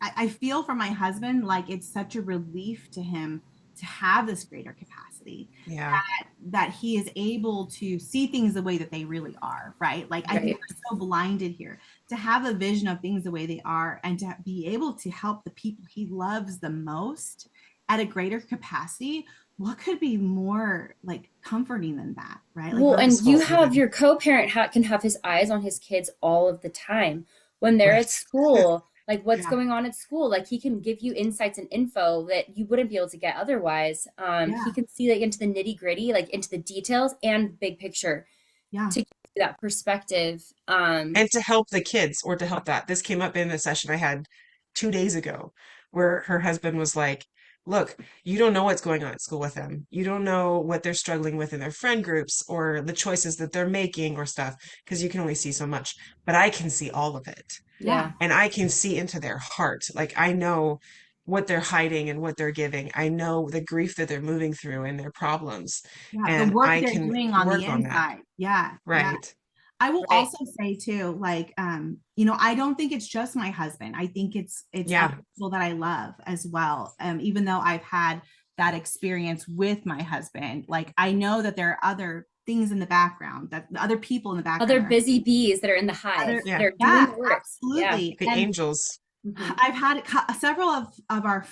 S3: I feel for my husband, like it's such a relief to him to have this greater capacity.
S1: Yeah.
S3: That he is able to see things the way that they really are, right? Like I think we're so blinded here to have a vision of things the way they are, and to be able to help the people he loves the most at a greater capacity. What could be more like comforting than that, right? Like,
S2: well, and you have your co-parent can have his eyes on his kids all of the time when they're at school. Like what's going on at school, like he can give you insights and info that you wouldn't be able to get otherwise. He can see like into the nitty gritty, like into the details and big picture, to that perspective.
S1: And to help the kids, or to help that. This came up in a session I had 2 days ago where her husband was like, look, you don't know what's going on at school with them. You don't know what they're struggling with in their friend groups or the choices that they're making or stuff, because you can only see so much. But I can see all of it.
S2: Yeah.
S1: And I can see into their heart. Like I know what they're hiding and what they're giving. I know the grief that they're moving through and their problems.
S3: Yeah, the
S1: And
S3: work
S1: I
S3: they're
S1: can
S3: doing on the
S1: work on that.
S3: inside. Yeah, yeah.
S1: Right.
S3: I will
S2: Right.
S3: also say too, like, I don't think it's just my husband. I think it's
S1: Yeah.
S3: other people that I love as well. Even though I've had that experience with my husband, like I know that there are other things in the background, that other people in the background,
S2: Other busy bees that are in the hive.
S1: Yeah.
S2: They're doing
S3: yeah,
S2: the work. Yeah.
S3: absolutely.
S1: The
S3: And
S1: angels.
S3: I've had several of our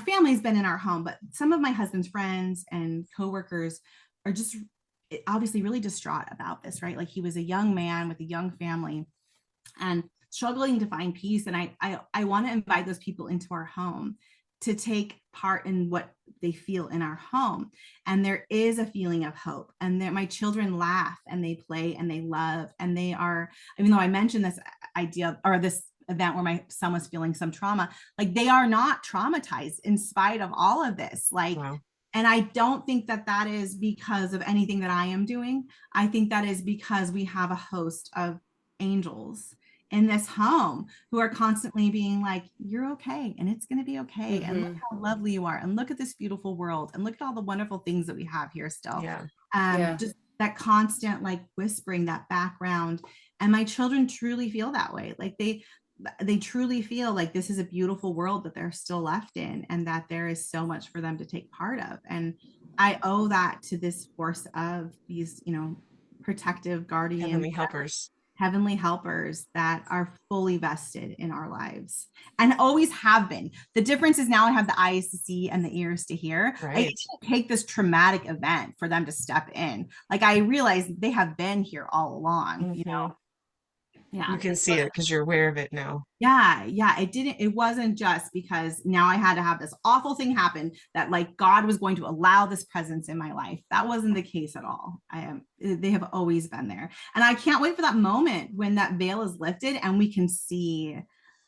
S3: family's been in our home, but some of my husband's friends and coworkers are just obviously really distraught about this, right? Like he was a young man with a young family and struggling to find peace. And I want to invite those people into our home to take part in what they feel in our home. And there is a feeling of hope. And my children laugh and they play and they love. And they are, even though I mentioned this idea or this event where my son was feeling some trauma, like they are not traumatized in spite of all of this. Like,
S1: Wow.
S3: and I don't think that is because of anything that I am doing. I think that is because we have a host of angels in this home who are constantly being like, you're okay. And it's going to be okay. And look how lovely you are. And look at this beautiful world. And look at all the wonderful things that we have here still.
S1: Yeah.
S3: Just that constant like whispering, that background. And my children truly feel that way. Like they truly feel like this is a beautiful world that they're still left in, and that there is so much for them to take part of. And I owe that to this force of these, protective guardian heavenly helpers that are fully vested in our lives and always have been. The difference is now I have the eyes to see and the ears to hear.
S1: Right.
S3: I didn't take this traumatic event for them to step in. Like I realized they have been here all along,
S1: Yeah. You can see it because you're aware of it now.
S3: Yeah. It wasn't just because now I had to have this awful thing happen that like God was going to allow this presence in my life. That wasn't the case at all. They have always been there. And I can't wait for that moment when that veil is lifted and we can see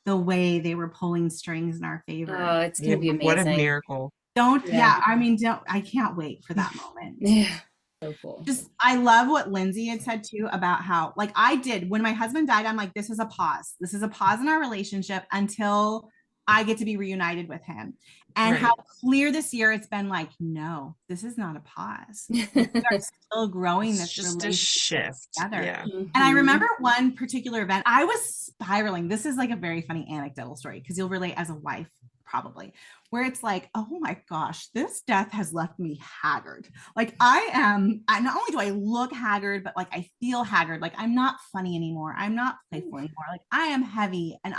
S3: the way they were pulling strings in our favor.
S2: Oh, it's going to be amazing.
S1: What a miracle.
S3: I can't wait for that moment.
S2: Yeah. So cool.
S3: I love what Lindsay had said too about how, like I did when my husband died, I'm like, this is a pause. This is a pause in our relationship until I get to be reunited with him. And how clear this year it's been like, no, this is not a pause. We are still growing this
S1: just a shift
S3: together.
S1: Yeah.
S3: And I remember one particular event, I was spiraling. This is like a very funny anecdotal story because you'll relate as a wife probably, where it's like, oh my gosh, this death has left me haggard. Like not only do I look haggard, but like I feel haggard. Like I'm not funny anymore. I'm not playful anymore. Like I am heavy and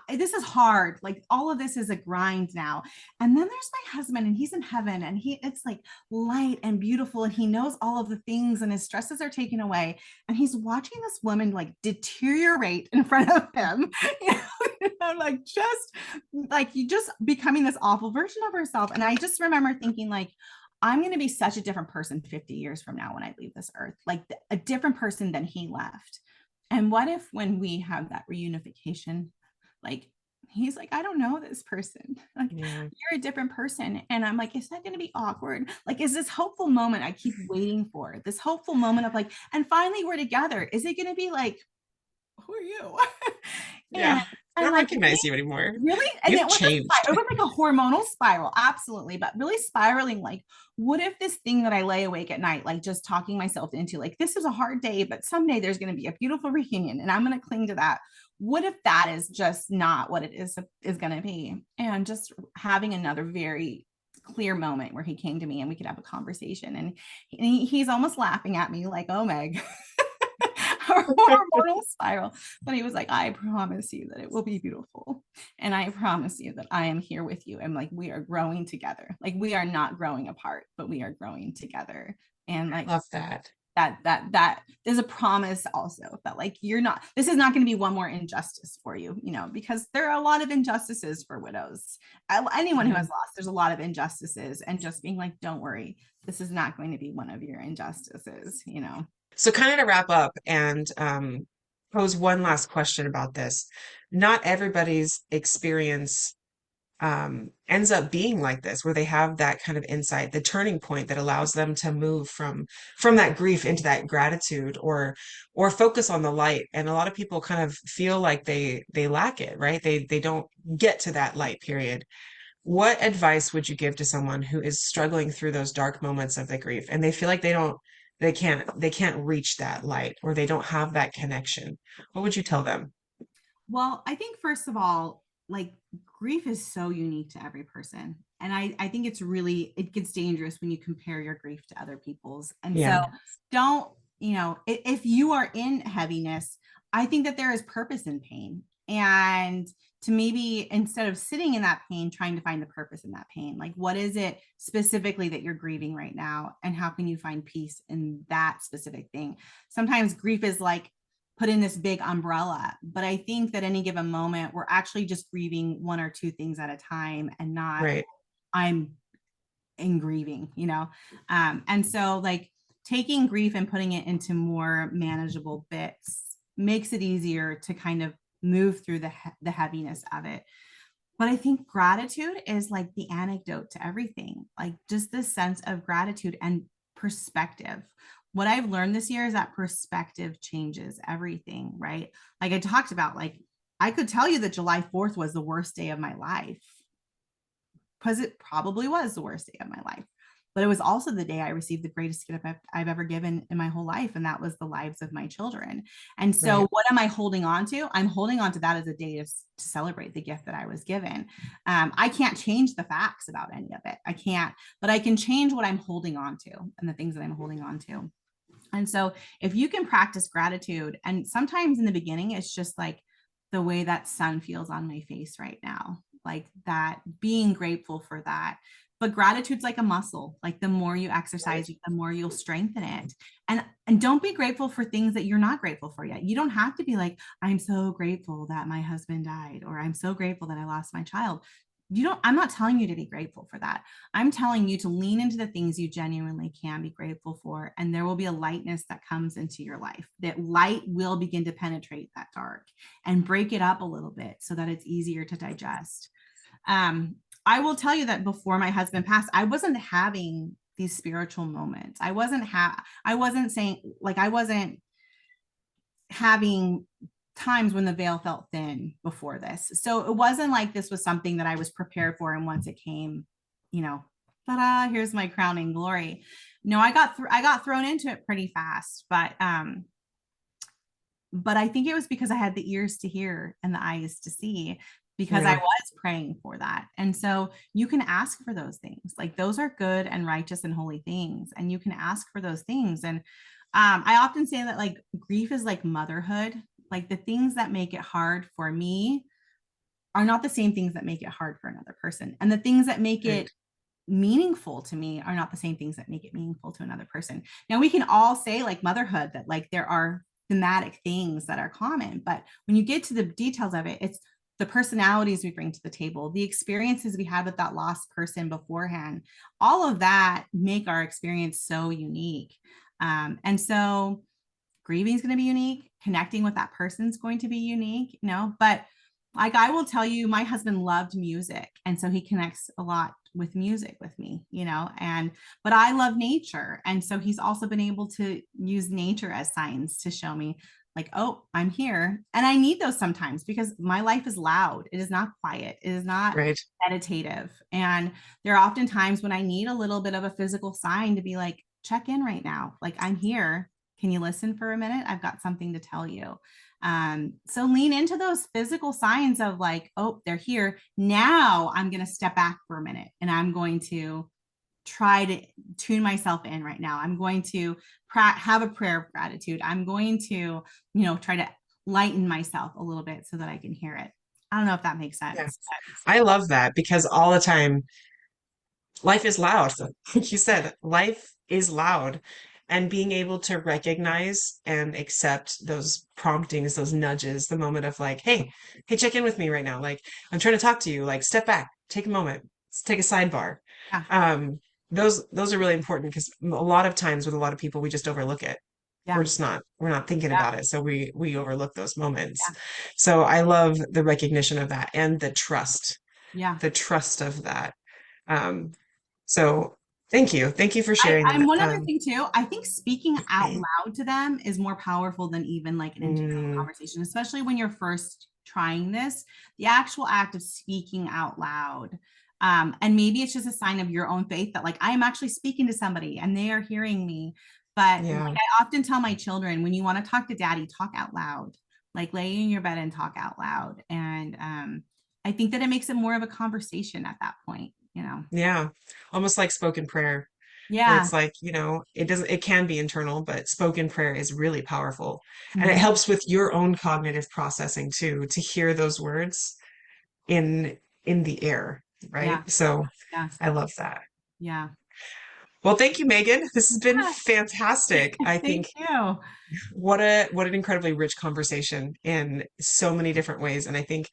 S3: this is hard. Like all of this is a grind now. And then there's my husband and he's in heaven and it's like light and beautiful. And he knows all of the things and his stresses are taken away. And he's watching this woman like deteriorate in front of him. Like just like you just becoming this awful version of herself. And I just remember thinking like, I'm going to be such a different person 50 years from now when I leave this earth, like a different person than he left. And what if when we have that reunification, like he's like, I don't know this person. Like you're a different person. And I'm like, is that going to be awkward? Like, is this hopeful moment I keep waiting for, this hopeful moment of like, and finally we're together. Is it going to be like, who are you?
S1: Yeah. I don't recognize you anymore.
S3: Really? And
S1: You've changed.
S3: It was like a hormonal spiral. Absolutely. But really spiraling, like, what if this thing that I lay awake at night, like just talking myself into, like, this is a hard day, but someday there's going to be a beautiful reunion and I'm going to cling to that. What if that is just not what it is going to be? And just having another very clear moment where he came to me and we could have a conversation. And he's almost laughing at me like, oh, Meg. Hormonal spiral. But he was like, I promise you that it will be beautiful. And I promise you that I am here with you. And like, we are growing together. Like we are not growing apart, but we are growing together. And like,
S1: love that
S3: there's a promise also that like, this is not going to be one more injustice for you, because there are a lot of injustices for widows. Anyone who has lost, there's a lot of injustices, and just being like, don't worry, this is not going to be one of your injustices,
S1: So kind of to wrap up and pose one last question about this. Not everybody's experience ends up being like this, where they have that kind of insight, the turning point that allows them to move from that grief into that gratitude, or focus on the light. And a lot of people kind of feel like they lack it, right? They don't get to that light period. What advice would you give to someone who is struggling through those dark moments of the grief and they feel like they can't reach that light, or they don't have that connection? What would you tell them?
S3: Well, I think first of all, like grief is so unique to every person. And I think it's really, it gets dangerous when you compare your grief to other people's. And
S1: Yeah,
S3: so don't, if you are in heaviness, I think that there is purpose in pain. And to maybe instead of sitting in that pain, trying to find the purpose in that pain, like what is it specifically that you're grieving right now? And how can you find peace in that specific thing? Sometimes grief is like, put in this big umbrella. But I think that any given moment, we're actually just grieving one or two things at a time and not,
S1: right.
S3: I'm in grieving. And so like taking grief and putting it into more manageable bits makes it easier to kind of move through the heaviness of it. But I think gratitude is like the antidote to everything, like just this sense of gratitude and perspective. What I've learned this year is that perspective changes everything, right? Like I talked about, like I could tell you that July 4th was the worst day of my life, because it probably was the worst day of my life. But it was also the day I received the greatest gift I've ever given in my whole life. And that was the lives of my children. And so
S1: Right.
S3: what am I holding on to? I'm holding on to that as a day to celebrate the gift that I was given. I can't change the facts about any of it. I can't, but I can change what I'm holding on to and the things that I'm holding on to. And so if you can practice gratitude, and sometimes in the beginning, it's just like the way that sun feels on my face right now, like that, being grateful for that. But gratitude's like a muscle. Like the more you
S1: Right.
S3: exercise it, the more you'll strengthen it. And don't be grateful for things that you're not grateful for yet. You don't have to be like, I'm so grateful that my husband died, or I'm so grateful that I lost my child. I'm not telling you to be grateful for that. I'm telling you to lean into the things you genuinely can be grateful for. And there will be a lightness that comes into your life. That light will begin to penetrate that dark and break it up a little bit so that it's easier to digest. I will tell you that before my husband passed, I wasn't having these spiritual moments. I wasn't saying, like, I wasn't having times when the veil felt thin before this. So it wasn't like this was something that I was prepared for. And once it came, ta-da, here's my crowning glory. No, I got thrown into it pretty fast, but I think it was because I had the ears to hear and the eyes to see, because I
S1: Yeah.
S3: was praying for that. And so you can ask for those things. Like those are good and righteous and holy things. And you can ask for those things. And I often say that like grief is like motherhood. Like the things that make it hard for me are not the same things that make it hard for another person. And the things that make
S1: Right.
S3: it meaningful to me are not the same things that make it meaningful to another person. Now we can all say like motherhood, that like there are thematic things that are common, but when you get to the details of it, it's the personalities we bring to the table, the experiences we had with that lost person beforehand, all of that make our experience so unique. And so grieving is going to be unique, connecting with that person is going to be unique, but like I will tell you, my husband loved music. And so he connects a lot with music with me, but I love nature. And so he's also been able to use nature as signs to show me like, oh, I'm here. And I need those sometimes because my life is loud. It is not quiet. It is not
S1: Right.
S3: meditative. And there are often times when I need a little bit of a physical sign to be like, check in right now. Like I'm here. Can you listen for a minute? I've got something to tell you. So lean into those physical signs of like, oh, they're here. Now I'm going to step back for a minute and I'm going to try to tune myself in right now. I'm going to have a prayer of gratitude. I'm going to, try to lighten myself a little bit so that I can hear it. I don't know if that makes
S1: Yeah.
S3: sense.
S1: I love that because all the time life is loud. Like you said, life is loud. And being able to recognize and accept those promptings, those nudges, the moment of like, hey, check in with me right now. Like, I'm trying to talk to you. Like, step back, take a moment, take a sidebar.
S3: Yeah.
S1: Um, those are really important because a lot of times with a lot of people, we just overlook it.
S3: Yeah.
S1: we're not thinking
S3: Yeah.
S1: about it. So we overlook those moments.
S3: Yeah.
S1: So I love the recognition of that and
S3: Yeah.
S1: the trust of that. Um, so thank you. Thank you for sharing
S3: I'm
S1: that.
S3: one other thing too. I think speaking out
S1: Okay.
S3: loud to them is more powerful than even like an internal
S1: Mm,
S3: conversation, especially when you're first trying this. The actual act of speaking out loud. And maybe it's just a sign of your own faith that like I am actually speaking to somebody and they are hearing me. But like
S1: yeah.
S3: I often tell my children, when you want to talk to daddy, talk out loud. Like lay in your bed and talk out loud. And I think that it makes it more of a conversation at that point, you know.
S1: Yeah. Almost like spoken prayer, where
S3: Yeah.
S1: it's like, it can be internal, but spoken prayer is really powerful. And it
S3: Mhm.
S1: helps with your own cognitive processing too, to hear those words in in the air,
S3: Yeah.
S1: right? So
S3: Yeah.
S1: I love that.
S3: Yeah.
S1: Well, thank you, Megan. This has been fantastic. I
S3: Thank
S1: think
S3: you.
S1: what an incredibly rich conversation in so many different ways. And I think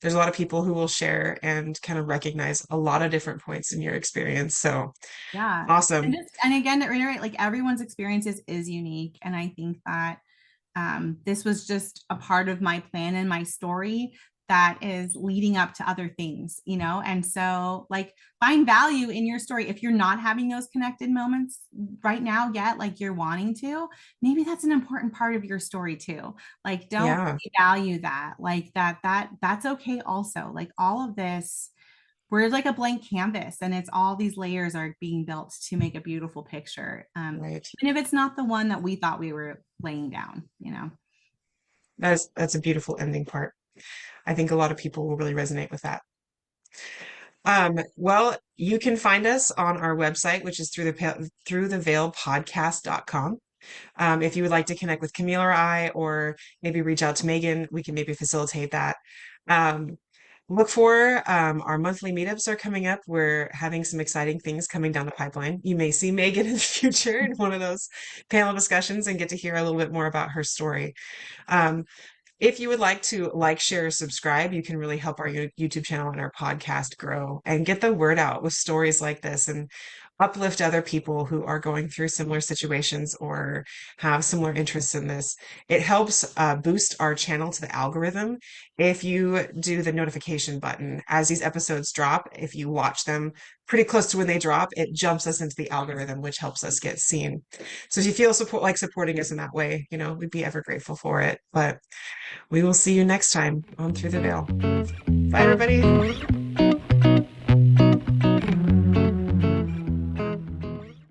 S1: there's a lot of people who will share and kind of recognize a lot of different points in your experience. So
S3: Yeah. And
S1: awesome.
S3: just and again to reiterate, like everyone's experiences is unique. And I think that this was just a part of my plan and my story that is leading up to other things, you know? And so, like, find value in your story. If you're not having those connected moments right now yet, like you're wanting to, maybe that's an important part of your story too. Like, don't
S1: Yeah,
S3: value that, like that's okay also. Like, all of this, we're like a blank canvas and it's all these layers are being built to make a beautiful picture.
S1: right.
S3: Even if it's not the one that we thought we were laying down, you know.
S1: That's a beautiful ending part. I think a lot of people will really resonate with that. Well, you can find us on our website, which is through the veil podcast.com. If you would like to connect with Camille or I, or maybe reach out to Megan, we can maybe facilitate that. Um, look for our monthly meetups are coming up. We're having some exciting things coming down the pipeline. You may see Megan in the future in one of those panel discussions and get to hear a little bit more about her story. Um, if you would like to like, share, subscribe, you can really help our YouTube channel and our podcast grow and get the word out with stories like this and uplift other people who are going through similar situations or have similar interests in this. It helps boost our channel to the algorithm if you do the notification button as these episodes drop. If you watch them pretty close to when they drop, it jumps us into the algorithm, which helps us get seen. So if you feel supporting us in that way, we'd be ever grateful for it. But we will see you next time on Through the Veil. Bye, everybody.